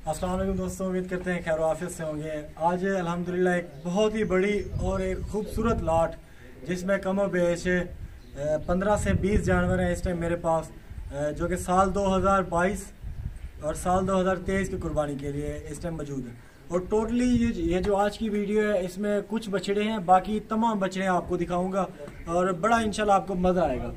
अस्सलाम वालेकुम दोस्तों, उम्मीद करते हैं खैर आफियत से होंगे। आज अल्हम्दुलिल्लाह एक बहुत ही बड़ी और एक खूबसूरत लाट जिसमें कम बेश 15 से 20 जानवर हैं इस टाइम मेरे पास, जो कि साल 2022 और साल 2023 की कुर्बानी के लिए इस टाइम मौजूद है। और टोटली ये जो आज की वीडियो है इसमें कुछ बछड़े हैं, बाकी तमाम बछड़े आपको दिखाऊंगा और बड़ा इंशाल्लाह आपको मज़ा आएगा।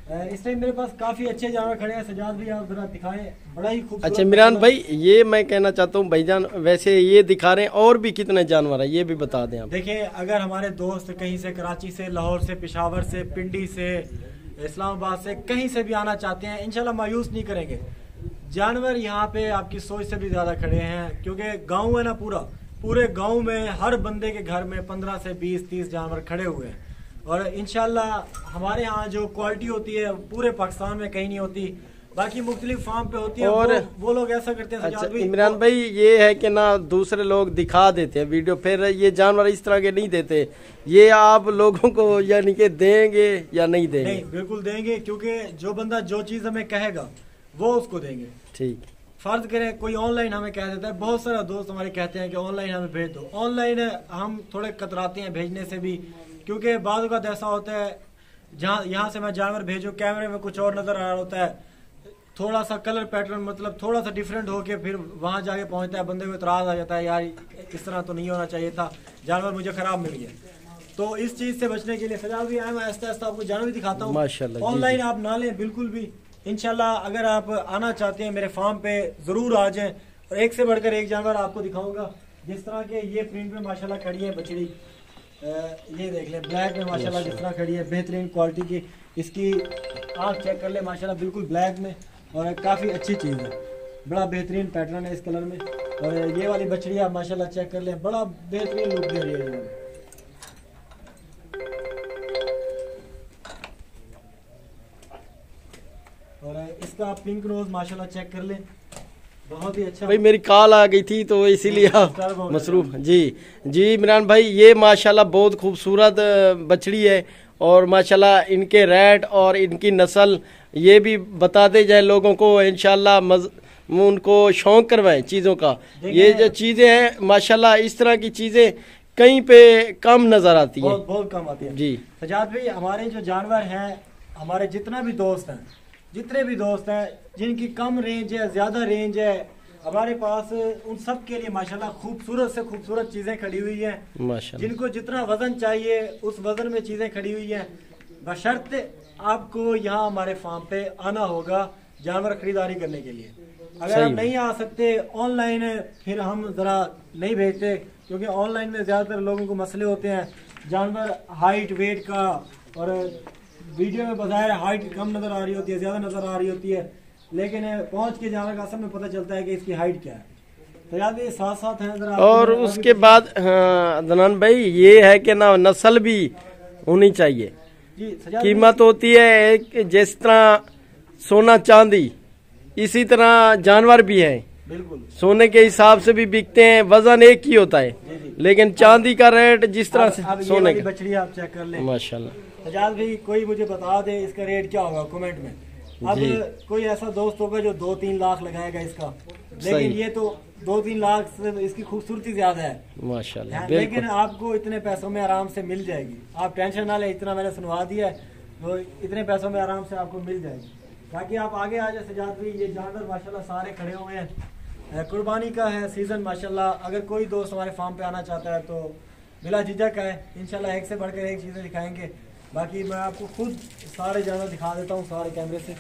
इस टाइम मेरे पास काफी अच्छे जानवर खड़े हैं। सजाद भी आप जरा दिखाएं, बड़ा ही खूबसूरत। अच्छा इमरान भाई, ये मैं कहना चाहता हूँ भाईजान, वैसे ये दिखा रहे हैं और भी कितने जानवर हैं ये भी बता दें आप। देखिए, अगर हमारे दोस्त कहीं से, कराची से, लाहौर से, पेशावर से, पिंडी से, इस्लामाबाद से, कहीं से भी आना चाहते हैं, इंशाल्लाह मायूस नहीं करेंगे। जानवर यहाँ पे आपकी सोच से भी ज्यादा खड़े हैं, क्योंकि गाँव है ना, पूरे गाँव में हर बंदे के घर में 15 से 20-30 जानवर खड़े हुए हैं। और इंशाल्लाह हमारे यहाँ जो क्वालिटी होती है पूरे पाकिस्तान में कहीं नहीं होती, बाकी मुख्तलिफ फार्म पे होती है। और वो लोग ऐसा करते हैं। अच्छा इमरान भाई, ये है कि ना दूसरे लोग दिखा देते हैं वीडियो, फिर ये जानवर इस तरह के नहीं देते। ये आप लोगों को यानी कि देंगे या नहीं देंगे? नहीं, बिल्कुल देंगे, क्योंकि जो बंदा जो चीज हमें कहेगा वो उसको देंगे। ठीक। फर्ज करें कोई ऑनलाइन हमें कह देता है, बहुत सारा दोस्त हमारे कहते हैं कि ऑनलाइन हमें भेज दो। ऑनलाइन हम थोड़े कतराते हैं भेजने से भी, क्योंकि बाद का ऐसा होता है जहाँ यहाँ से मैं जानवर भेजूँ, कैमरे में कुछ और नजर आ रहा होता है, थोड़ा सा कलर पैटर्न मतलब थोड़ा सा डिफरेंट होके फिर वहाँ जाके पहुँचता है, बंदे को इतराज आ जाता है, यार इस तरह तो नहीं होना चाहिए था, जानवर मुझे खराब मिल गया। तो इस चीज से बचने के लिए सजा भी आया, मैं आहिस्ता आहिस्ता आपको जानवर भी दिखाता हूँ। माशाल्लाह। ऑनलाइन आप ना लें बिल्कुल भी। इंशाल्लाह अगर आप आना चाहते हैं मेरे फार्म पे जरूर आ जाएं, और एक से बढ़कर एक जानवर आपको दिखाऊंगा। जिस तरह के ये प्रिंट में माशाल्लाह खड़ी है बछड़ी, ये देख ले, ब्लैक में माशाल्लाह जिस तरह खड़ी है, बेहतरीन क्वालिटी की। इसकी आँख चेक कर ले, माशाल्लाह बिल्कुल ब्लैक में, और काफ़ी अच्छी चीज़ है, बड़ा बेहतरीन पैटर्न है इस कलर में। और ये वाली बछड़ी आप माशाल्लाह चेक कर ले, बड़ा बेहतरीन लुक दे रही है। और इसका पिंक नोज माशाल्लाह चेक कर ले, बहुत ही अच्छा। भाई मेरी कॉल आ गई थी तो इसीलिए आप मसरूफ। जी इमरान भाई, ये माशाल्लाह बहुत खूबसूरत बछड़ी है, और माशाल्लाह इनके रेट और इनकी नस्ल ये भी बताते जाए लोगों को, इंशाल्लाह उनको शौक करवाएं चीज़ों का। ये जो चीज़ें हैं माशाल्लाह, इस तरह की चीज़ें कहीं पे कम नजर आती हैं, बहुत कम आती है। जी सजाद भाई, हमारे जो जानवर हैं, हमारे जितने भी दोस्त हैं जिनकी कम रेंज है, ज्यादा रेंज है, हमारे पास उन सब के लिए माशाल्लाह खूबसूरत से खूबसूरत चीजें खड़ी हुई हैं माशाल्लाह। जिनको जितना वजन चाहिए उस वजन में चीजें खड़ी हुई हैं। बशर्ते आपको यहाँ हमारे फार्म पे आना होगा जानवर खरीदारी करने के लिए। अगर आप नहीं आ सकते, ऑनलाइन फिर हम जरा नहीं भेजते, क्योंकि ऑनलाइन में ज्यादातर लोगों को मसले होते हैं जानवर हाइट वेट का, और वीडियो में बताया हाइट कम नजर आ रही होती है, ज्यादा नजर आ रही होती है, लेकिन पहुंच के जानवर का असल में पता चलता है कि इसकी हाइट क्या है। तो याद ये साथ साथ है। और उसके बाद अदनान भाई, ये है कि ना नस्ल भी होनी चाहिए। कीमत होती है एक, जिस तरह सोना चांदी, इसी तरह जानवर भी है। बिल्कुल सोने के हिसाब से भी बिकते हैं, वजन एक ही होता है, लेकिन चांदी का रेट जिस तरह से सोने की बछड़ी आप चेक कर लें माशाल्लाह। सजाद भाई, कोई मुझे बता दे इसका रेट क्या होगा कमेंट में। अब कोई ऐसा दोस्त होगा जो 2-3 लाख लगाएगा इसका, लेकिन ये तो 2-3 लाख से इसकी खूबसूरती ज्यादा है माशाल्लाह। लेकिन आपको इतने पैसों में आराम से मिल जाएगी, आप टेंशन ना ले, इतना मैंने सुनवा दिया है, तो इतने पैसों में आराम से आपको मिल जाएगी। बाकी आप आगे आ जाए सजाद भाई, ये जानवर माशाल्लाह सारे खड़े हुए हैं, कुर्बानी का है सीजन माशाल्लाह। अगर कोई दोस्त हमारे फार्म पे आना चाहता है तो बिला झिझक है, इंशाल्लाह एक से बढ़कर एक चीजें दिखाएंगे। बाकी मैं आपको खुद सारे जानवर दिखा देता हूँ सारे कैमरे से।